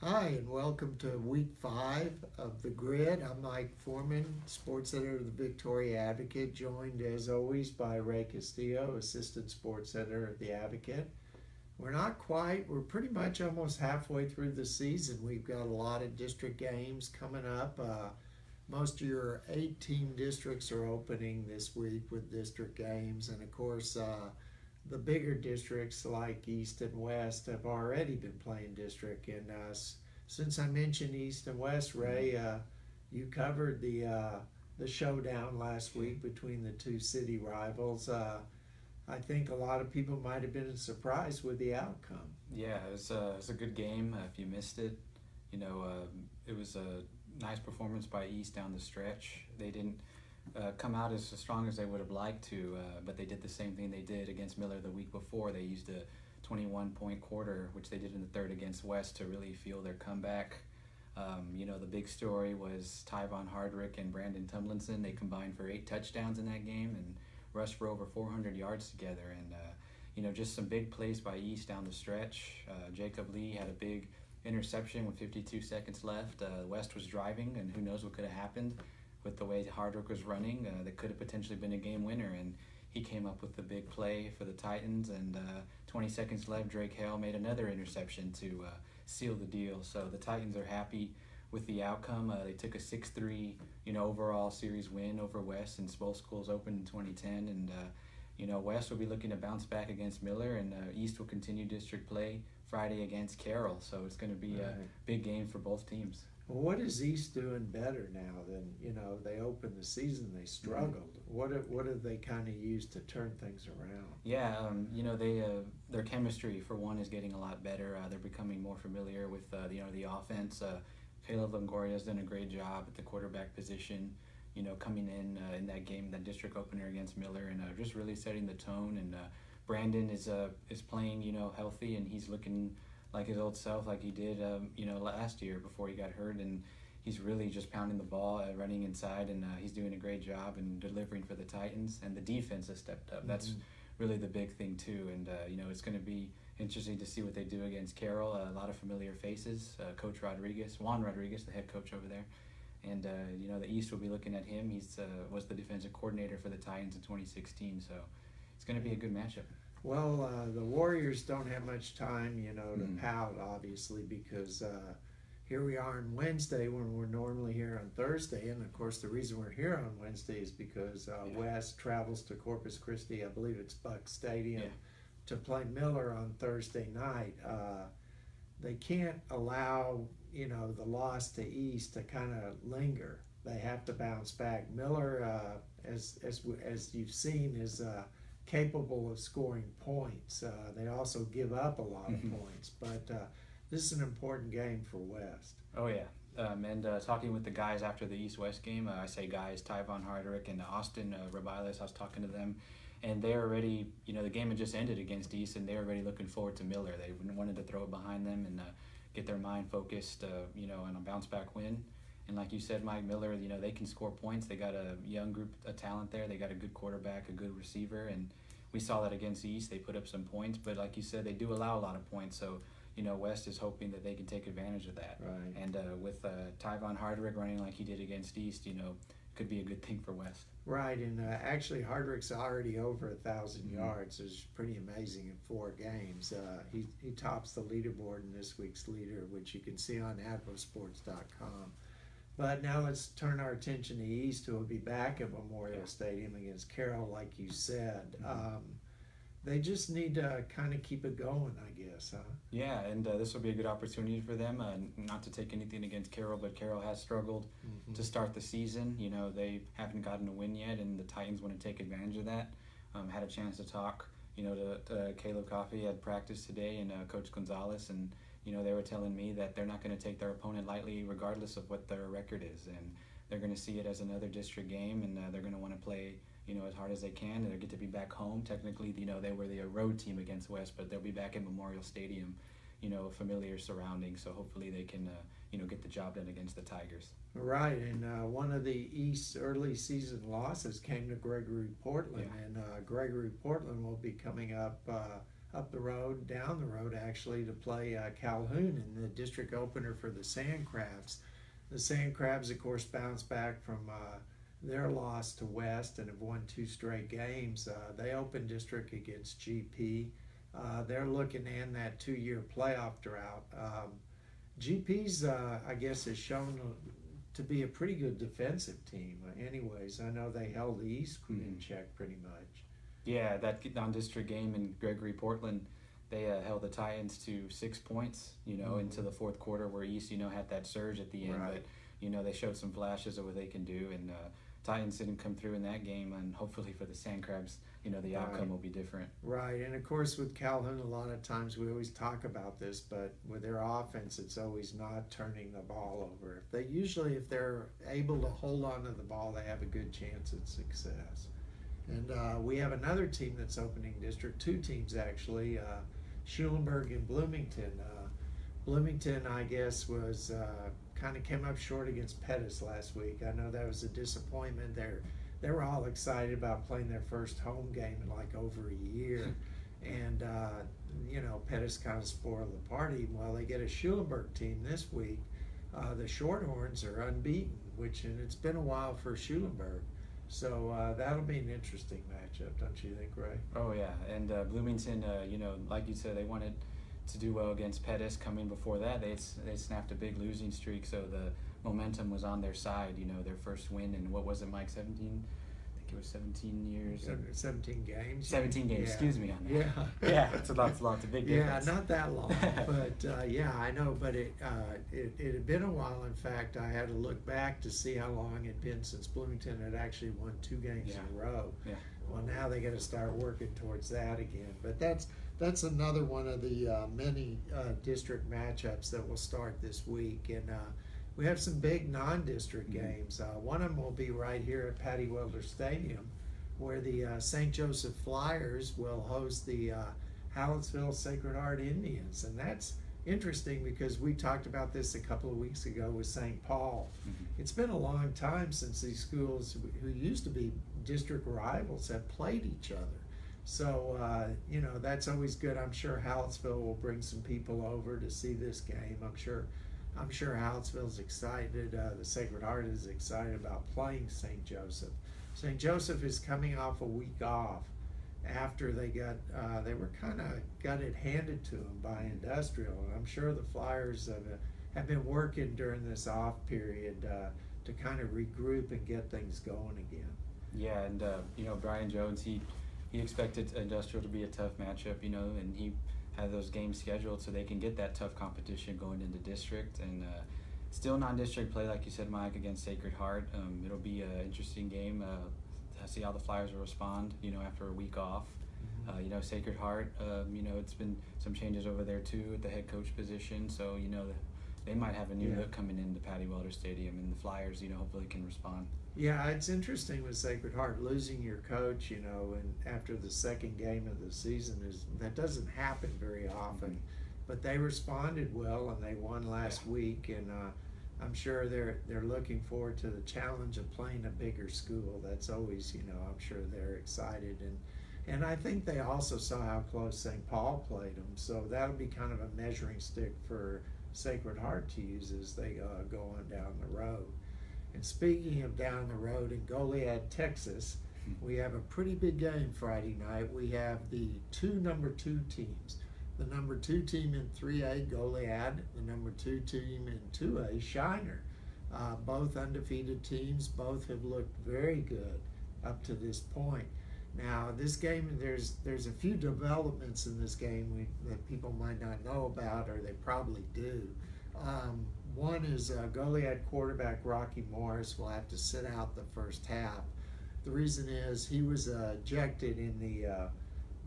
Hi, and welcome to week 5 of The Grid. I'm Mike Forman, sports editor of the Victoria Advocate, joined as always by Ray Castillo, assistant sports editor of the Advocate. We're pretty much almost halfway through the season. We've got a lot of district games coming up. Most of your 18 districts are opening this week with district games, and of course, the bigger districts like East and West have already been playing district. And since I mentioned East and West, Ray, you covered the showdown last week between the two city rivals. I think a lot of people might have been surprised with the outcome. Yeah, it was a good game. If you missed it, it was a nice performance by East down the stretch. They didn't come out as strong as they would have liked to, but they did the same thing they did against Miller the week before. They used a 21-point quarter, which they did in the third against West, to really fuel their comeback. The big story was Tyvon Hardrick and Brandon Tumlinson. They combined for 8 touchdowns in that game and rushed for over 400 yards together. And, just some big plays by East down the stretch. Jacob Lee had a big interception with 52 seconds left. West was driving, and who knows what could have happened with the way Hardrick was running. That could have potentially been a game winner, and he came up with the big play for the Titans. And 20 seconds left, Drake Hale made another interception to seal the deal. So the Titans are happy with the outcome. They took a 6-3, overall series win over West, since both schools opened in 2010. And West will be looking to bounce back against Miller, and East will continue district play Friday against Carroll. So it's going to be a big game for both teams. Well, what is East doing better now than, they opened the season, they struggled. What have they kind of used to turn things around? Yeah, their chemistry, for one, is getting a lot better. They're becoming more familiar with, the offense. Caleb Longoria's done a great job at the quarterback position, coming in that game, that district opener against Miller, and just really setting the tone. And Brandon is playing, healthy, and he's looking like his old self, like he did, last year before he got hurt. And he's really just pounding the ball, running inside, and he's doing a great job and delivering for the Titans. And the defense has stepped up. That's really the big thing too. And it's going to be interesting to see what they do against Carroll. A lot of familiar faces. Coach Juan Rodriguez, the head coach over there. And the East will be looking at him. He's was the defensive coordinator for the Titans in 2016. So it's going to be a good matchup. Well, the Warriors don't have much time, to pout, obviously, because here we are on Wednesday when we're normally here on Thursday. And, of course, the reason we're here on Wednesday is because West travels to Corpus Christi, I believe it's Buck Stadium, to play Miller on Thursday night. They can't allow, the loss to East to kind of linger. They have to bounce back. Miller, as you've seen, is capable of scoring points. They also give up a lot of points, but this is an important game for West. Oh yeah, and talking with the guys after the East-West game, I say guys, Tyvon Hardrick and Austin Rabiles, I was talking to them, and they're already, the game had just ended against East, and they're already looking forward to Miller. They wanted to throw it behind them and get their mind focused, on a bounce-back win. And like you said, Mike, Miller, they can score points. They got a young group of talent there. They got a good quarterback, a good receiver, and we saw that against East. They put up some points, but like you said, they do allow a lot of points. So, West is hoping that they can take advantage of that. Right. And with Tyvon Hardrick running like he did against East, could be a good thing for West. Right, and actually Hardrick's already over 1,000 yards. It's pretty amazing in 4 games. He tops the leaderboard in this week's leader, which you can see on advosports.com. But now let's turn our attention to East, who will be back at Memorial Stadium against Carroll, like you said. They just need to kind of keep it going, I guess, huh? Yeah, and this will be a good opportunity for them. Not to take anything against Carroll, but Carroll has struggled to start the season. They haven't gotten a win yet, and the Titans want to take advantage of that. Had a chance to talk, to Caleb Coffey at practice today, and Coach Gonzalez, and they were telling me that they're not going to take their opponent lightly regardless of what their record is, and they're going to see it as another district game, and they're going to want to play as hard as they can, and they get to be back home. Technically, they were the road team against West, but they'll be back at Memorial Stadium, familiar surroundings, so hopefully they can get the job done against the Tigers. Right, and one of the East's early season losses came to Gregory Portland, and Gregory Portland will be coming up up the road, down the road actually, to play Calhoun in the district opener for the Sand Crabs. The Sand Crabs, of course, bounced back from their loss to West and have won 2 straight games. They opened district against GP. They're looking to end that 2-year playoff drought. GP's, I guess, has shown to be a pretty good defensive team. Anyways, I know they held the East in check pretty much. Yeah, that non-district game in Gregory, Portland, they held the Titans to 6 points, into the fourth quarter, where East, had that surge at the end. Right. But, they showed some flashes of what they can do, and Titans didn't come through in that game, and hopefully for the Sand Crabs, the outcome will be different. Right, and of course with Calhoun, a lot of times we always talk about this, but with their offense, it's always not turning the ball over. If they're able to hold on to the ball, they have a good chance at success. And we have another team that's opening district, 2 teams actually, Schulenburg and Bloomington. Bloomington, I guess, was kind of came up short against Pettis last week. I know that was a disappointment. They were all excited about playing their first home game in like over a year. And, Pettis kind of spoiled the party. Well, they get a Schulenburg team this week. The Shorthorns are unbeaten, and it's been a while for Schulenburg. So that'll be an interesting matchup, don't you think, Ray? Oh, yeah. And Bloomington, like you said, they wanted to do well against Pettis. Coming before that, they snapped a big losing streak, so the momentum was on their side. Their first win in, what was it, Mike, 17? I think it was 17 years. 17 games. 17 games, yeah. Excuse me on that. Yeah. Yeah, it's a lot, a big difference. Yeah, not that long, but I know, but it had been a while. In fact, I had to look back to see how long it had been since Bloomington had actually won 2 games in a row. Yeah. Well, now they got to start working towards that again. But that's another one of the many district matchups that will start this week, and we have some big non-district games. One of them will be right here at Patty Welder Stadium, where the St. Joseph Flyers will host the Hallettsville Sacred Heart Indians, and that's interesting because we talked about this a couple of weeks ago with St. Paul. It's been a long time since these schools, who used to be district rivals, have played each other. So, that's always good. I'm sure Hallettsville will bring some people over to see this game. I'm sure Hallettsville's excited. The Sacred Heart is excited about playing St. Joseph. St. Joseph is coming off a week off after they were kind of got it handed to them by Industrial. And I'm sure the Flyers have been working during this off period to kind of regroup and get things going again. Yeah, and Brian Jones, he expected Industrial to be a tough matchup, and he had those games scheduled so they can get that tough competition going into district. And still non-district play, like you said, Mike, against Sacred Heart. It'll be an interesting game to see how the Flyers will respond, after a week off. Sacred Heart, it's been some changes over there too at the head coach position, so they might have a new look coming into Patty Welder Stadium, and the Flyers, hopefully can respond. Yeah, it's interesting with Sacred Heart losing your coach, and after the second game of the season, that doesn't happen very often. But they responded well, and they won last week, and I'm sure they're looking forward to the challenge of playing a bigger school. That's always, I'm sure they're excited, and I think they also saw how close St. Paul played them, so that'll be kind of a measuring stick for Sacred Heart to use as they go on down the road. And speaking of down the road, in Goliad, Texas, we have a pretty big game Friday night. We have the 2 number 2 teams. The number 2 team in 3A, Goliad, the number 2 team in 2A, Shiner. Both undefeated teams, both have looked very good up to this point. Now, this game, there's a few developments in this game that people might not know about, or they probably do. One is Goliad quarterback Rocky Morris will have to sit out the first half. The reason is he was ejected in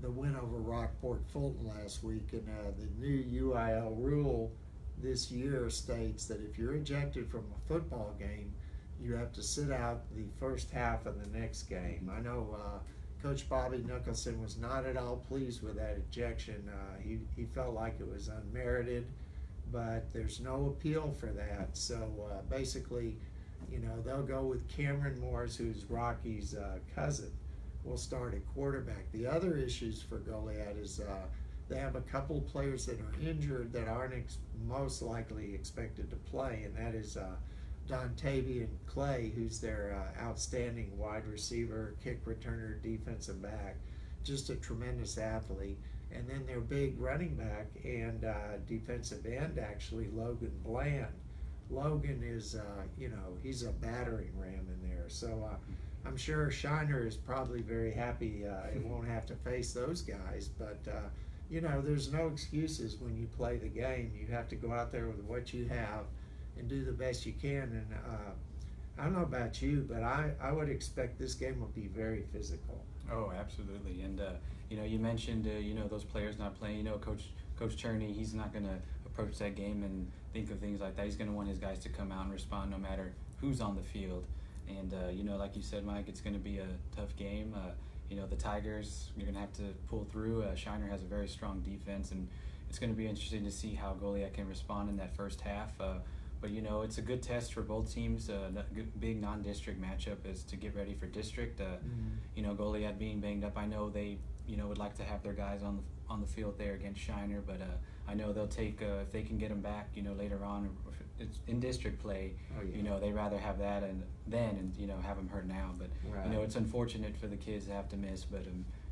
the win over Rockport Fulton last week, and the new UIL rule this year states that if you're ejected from a football game, you have to sit out the first half of the next game. I know Coach Bobby Nicholson was not at all pleased with that ejection. He felt like it was unmerited, but there's no appeal for that. So basically, they'll go with Cameron Morris, who's Rocky's cousin, will start at quarterback. The other issues for Goliad is They have a couple players that are injured that aren't most likely expected to play, and that is Dontavian Clay, who's their outstanding wide receiver, kick returner, defensive back, just a tremendous athlete. And then their big running back and defensive end, actually, Logan Bland. Logan is, he's a battering ram in there. So I'm sure Shiner is probably very happy it won't have to face those guys. But, there's no excuses when you play the game. You have to go out there with what you have and do the best you can. And I don't know about you, but I would expect this game will be very physical. Oh, absolutely. And, you mentioned, those players not playing. Coach Cherney, he's not going to approach that game and think of things like that. He's going to want his guys to come out and respond no matter who's on the field. And, like you said, Mike, it's going to be a tough game. The Tigers, you're going to have to pull through. Shiner has a very strong defense, and it's going to be interesting to see how Goliad can respond in that first half. But, it's a good test for both teams. Big non-district matchup is to get ready for district. Goliad being banged up, I know they, would like to have their guys on the field there against Shiner, but I know they'll take, if they can get them back, later on, it's in district play, they'd rather have that and have them hurt now. But, right. It's unfortunate for the kids to have to miss, but,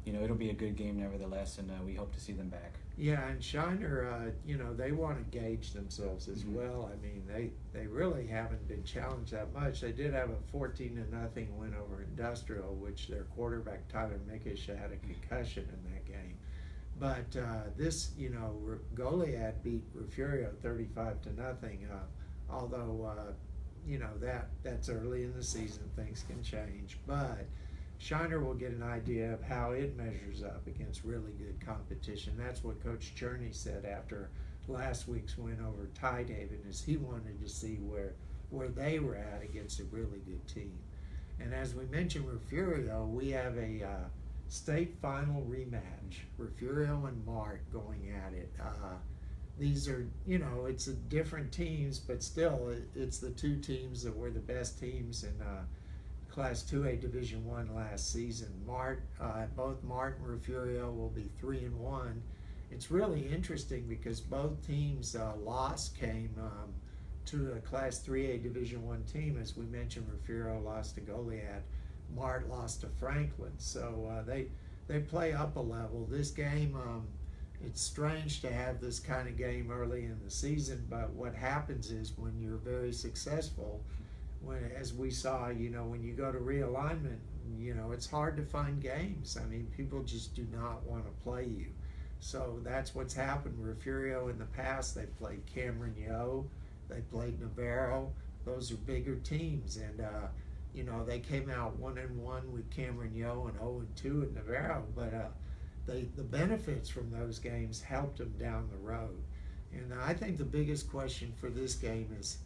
it'll be a good game nevertheless, and we hope to see them back. Yeah, and Shiner, they want to gauge themselves as well. I mean, they really haven't been challenged that much. They did have a 14-0 win over Industrial, which their quarterback Tyler Mickish had a concussion in that game. But this, Goliad beat Refugio 35-0. Although, that's early in the season, things can change. But Shiner will get an idea of how it measures up against really good competition. That's what Coach Cherney said after last week's win over Tidehaven, is he wanted to see where they were at against a really good team. And as we mentioned, Refugio, we have a state final rematch. Refugio and Mart going at it. These are, it's a different teams, but still, it's the two teams that were the best teams in Class 2A Division I last season. Both Mart and Refugio will be 3-1. It's really interesting because both teams' loss came to a Class 3A Division I team. As we mentioned, Refugio lost to Goliad. Mart lost to Franklin. So they play up a level. This game, it's strange to have this kind of game early in the season, but what happens is when you're very successful, as we saw, when you go to realignment, it's hard to find games. I mean, people just do not want to play you. So that's what's happened. Refugio in the past, they played Cameron Yo, they played Navarro. Those are bigger teams, and they came out 1-1 with Cameron Yo and 0-2 at Navarro, but the benefits from those games helped them down the road. And I think the biggest question for this game is,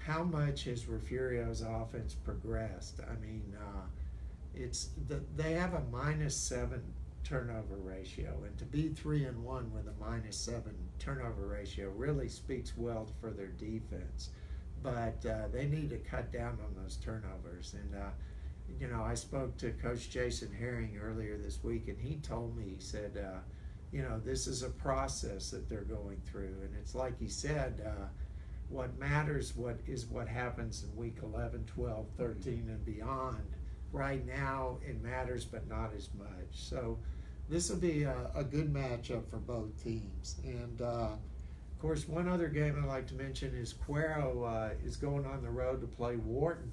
how much has Refugio's offense progressed? I mean, they have a -7 turnover ratio, and to be 3-1 with a -7 turnover ratio really speaks well for their defense. But they need to cut down on those turnovers. And I spoke to Coach Jason Herring earlier this week, and he told me, he said, this is a process that they're going through, and it's like he said. What matters is what happens in week 11, 12, 13, and beyond. Right now, it matters, but not as much. So this will be a good matchup for both teams. And, of course, one other game I'd like to mention is Cuero is going on the road to play Wharton.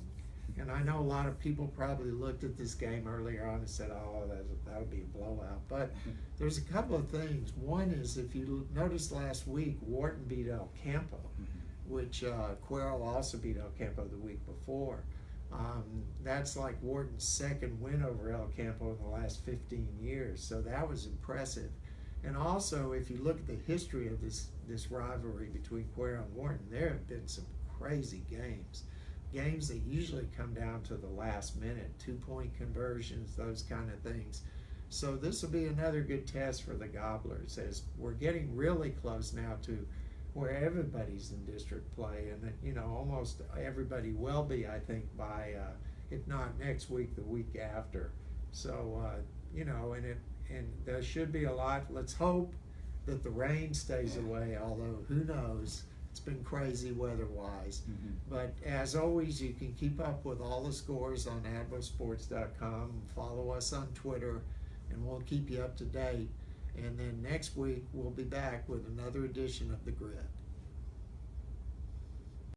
And I know a lot of people probably looked at this game earlier on and said, oh, that'll be a blowout. But there's a couple of things. One is, if you noticed last week, Wharton beat El Campo, which Cuero also beat El Campo the week before. That's like Wharton's second win over El Campo in the last 15 years, so that was impressive. And also, if you look at the history of this rivalry between Cuero and Wharton, there have been some crazy games that usually come down to the last minute, 2-point conversions, those kind of things. So this will be another good test for the Gobblers, as we're getting really close now to where everybody's in district play, and almost everybody will be, I think, by if not next week, the week after. So and there should be a lot. Let's hope that the rain stays away, although who knows? It's been crazy weather-wise. But as always, you can keep up with all the scores on advosports.com. Follow us on Twitter, and we'll keep you up to date. And then next week, we'll be back with another edition of The Grid.